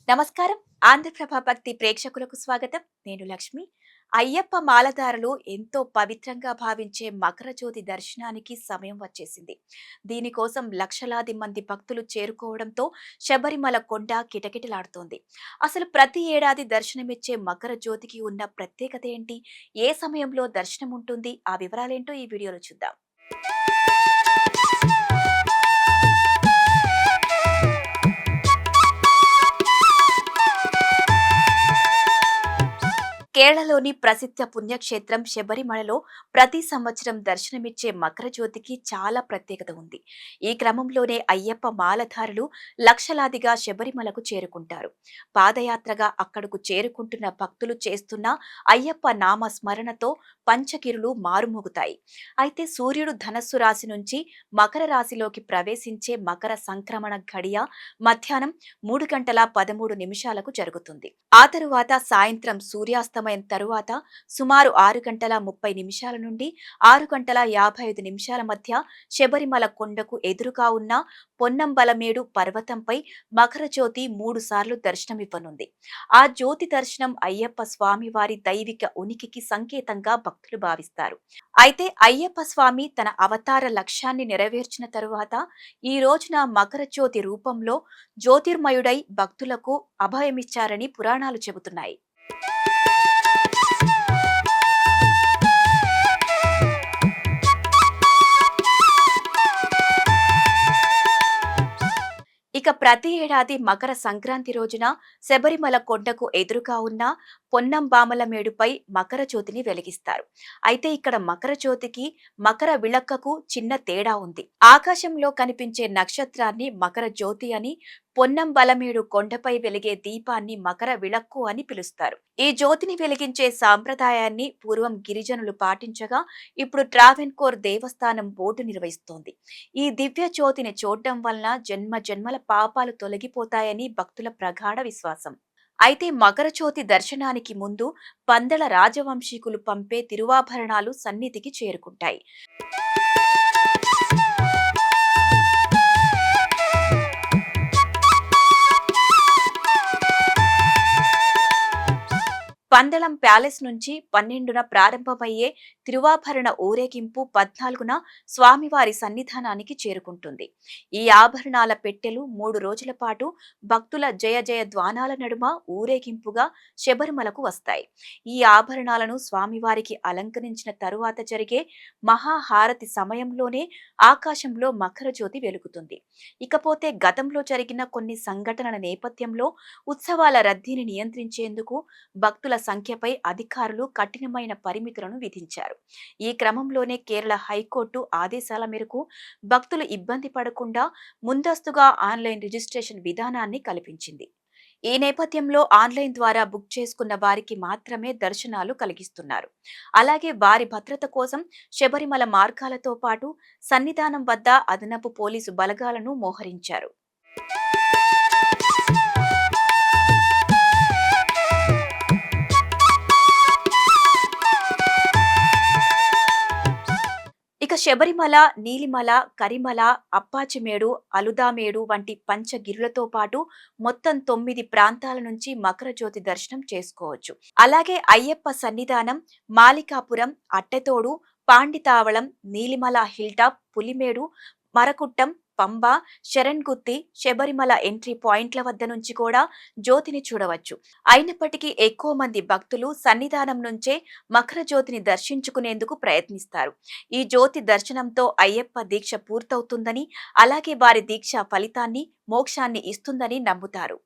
నమస్కారం. ఆంధ్రప్రభ భక్తి ప్రేక్షకులకు స్వాగతం. నేను లక్ష్మి. అయ్యప్ప మాలధారులు ఎంతో పవిత్రంగా భావించే మకర జ్యోతి దర్శనానికి సమయం వచ్చేసింది. దీనికోసం లక్షలాది మంది భక్తులు చేరుకోవడంతో శబరిమల కొండ కిటకిటలాడుతోంది. అసలు ప్రతి ఏడాది దర్శనమిచ్చే మకర జ్యోతికి ఉన్న ప్రత్యేకత ఏంటి? ఏ సమయంలో దర్శనం ఉంటుంది? ఆ వివరాలేంటో ఈ వీడియోలో చూద్దాం. కేరళలోని ప్రసిద్ధ పుణ్యక్షేత్రం శబరిమలలో ప్రతి సంవత్సరం దర్శనమిచ్చే మకర జ్యోతికి చాలా ప్రత్యేకత ఉంది. ఈ క్రమంలోనే అయ్యప్ప మాలధారులు లక్షలాదిగా శబరిమలకు చేరుకుంటారు. పాదయాత్రగా అక్కడకు చేరుకుంటున్న భక్తులు చేస్తున్న అయ్యప్ప నామ స్మరణతో పంచగిరులు మారుమోగుతాయి. అయితే సూర్యుడు ధనస్సు రాశి నుంచి మకర రాశిలోకి ప్రవేశించే మకర సంక్రమణ ఘడియ మధ్యాహ్నం 3:13 జరుగుతుంది. ఆ తరువాత సాయంత్రం సూర్యాస్తమయం తరువాత సుమారు 6:30 నుండి 6:55 మధ్య శబరిమల కొండకు ఎదురుగా ఉన్న పొన్నంబలమేడు పర్వతంపై మకర జ్యోతి 3 సార్లు దర్శనమివ్వనుంది. ఆ జ్యోతి దర్శనం అయ్యప్ప స్వామి వారి దైవిక ఉనికికి సంకేతంగా భక్తులు భావిస్తారు. అయితే అయ్యప్ప స్వామి తన అవతార లక్ష్యాన్ని నెరవేర్చిన తరువాత ఈ రోజున మకర జ్యోతి రూపంలో జ్యోతిర్మయుడై భక్తులకు అభయమిచ్చారని పురాణాలు చెబుతున్నాయి. ఇక ప్రతి ఏడాది మకర సంక్రాంతి రోజున శబరిమల కొండకు ఎదురుగా ఉన్న పొన్నంబామల మేడుపై మకర జ్యోతిని వెలిగిస్తారు. అయితే ఇక్కడ మకర జ్యోతికి మకర విళక్కకు చిన్న తేడా ఉంది. ఆకాశంలో కనిపించే నక్షత్రాన్ని మకర జ్యోతి అని, పొన్నంబలమేడు కొండపై వెలిగే దీపాన్ని మకర విళక్కు అని పిలుస్తారు. ఈ జ్యోతిని వెలిగించే సాంప్రదాయాన్ని పూర్వం గిరిజనులు పాటించగా ఇప్పుడు ట్రావెన్కోర్ దేవస్థానం బోర్డు నిర్వహిస్తోంది. ఈ దివ్య జ్యోతిని చూడటం వలన జన్మ జన్మల పాపాలు తొలగిపోతాయని భక్తుల ప్రగాఢ విశ్వాసం. అయితే మకర జ్యోతి దర్శనానికి ముందు పందల రాజవంశీకులు పంపే తిరువాభరణాలు సన్నిధికి చేరుకుంటాయి. పందలం ప్యాలెస్ నుంచి 12న ప్రారంభమయ్యే తిరువాభరణ ఊరేగింపు 14న స్వామివారి సన్నిధానానికి చేరుకుంటుంది. ఈ ఆభరణాల పెట్టెలు 3 రోజుల పాటు భక్తుల జయ జయ ధ్వానాల నడుమ ఊరేగింపుగా శబరిమలకు వస్తాయి. ఈ ఆభరణాలను స్వామివారికి అలంకరించిన తరువాత జరిగే మహాహారతి సమయంలోనే ఆకాశంలో మకర జ్యోతి వెలుగుతుంది. ఇకపోతే గతంలో జరిగిన కొన్ని సంఘటనల నేపథ్యంలో ఉత్సవాల రద్దీని నియంత్రించేందుకు భక్తుల సంఖ్యపై అధికారులు కఠినమైన పరిమితులను విధించారు. ఈ క్రమంలోనే కేరళ హైకోర్టు ఆదేశాల మేరకు భక్తులు ఇబ్బంది పడకుండా ముందస్తుగా ఆన్లైన్ రిజిస్ట్రేషన్ విధానాన్ని కల్పించింది. ఈ నేపథ్యంలో ఆన్లైన్ ద్వారా బుక్ చేసుకున్న వారికి మాత్రమే దర్శనాలు కలిగిస్తున్నారు. అలాగే వారి భద్రత కోసం శబరిమల మార్గాలతో పాటు సన్నిధానం వద్ద అదనపు పోలీసు బలగాలను మోహరించారు. ఇక శబరిమల, నీలిమల, కరిమల, అప్పాచిమేడు, అలుదామేడు వంటి పంచగిరులతో పాటు మొత్తం 9 ప్రాంతాల నుంచి మకర జ్యోతి దర్శనం చేసుకోవచ్చు. అలాగే అయ్యప్ప సన్నిధానం, మాలికాపురం, అట్టెతోడు, పాండితావళం, నీలిమల హిల్టాప్, పులిమేడు, మరకుట్టం, పంబ, శరణ్గుత్తి, శబరిమల ఎంట్రీ పాయింట్ల వద్ద నుంచి కూడా జ్యోతిని చూడవచ్చు. అయినప్పటికీ ఎక్కువ మంది భక్తులు సన్నిధానం నుంచే మకర జ్యోతిని దర్శించుకునేందుకు ప్రయత్నిస్తారు. ఈ జ్యోతి దర్శనంతో అయ్యప్ప దీక్ష పూర్తవుతుందని, అలాగే వారి దీక్ష ఫలితాన్ని, మోక్షాన్ని ఇస్తుందని నమ్ముతారు.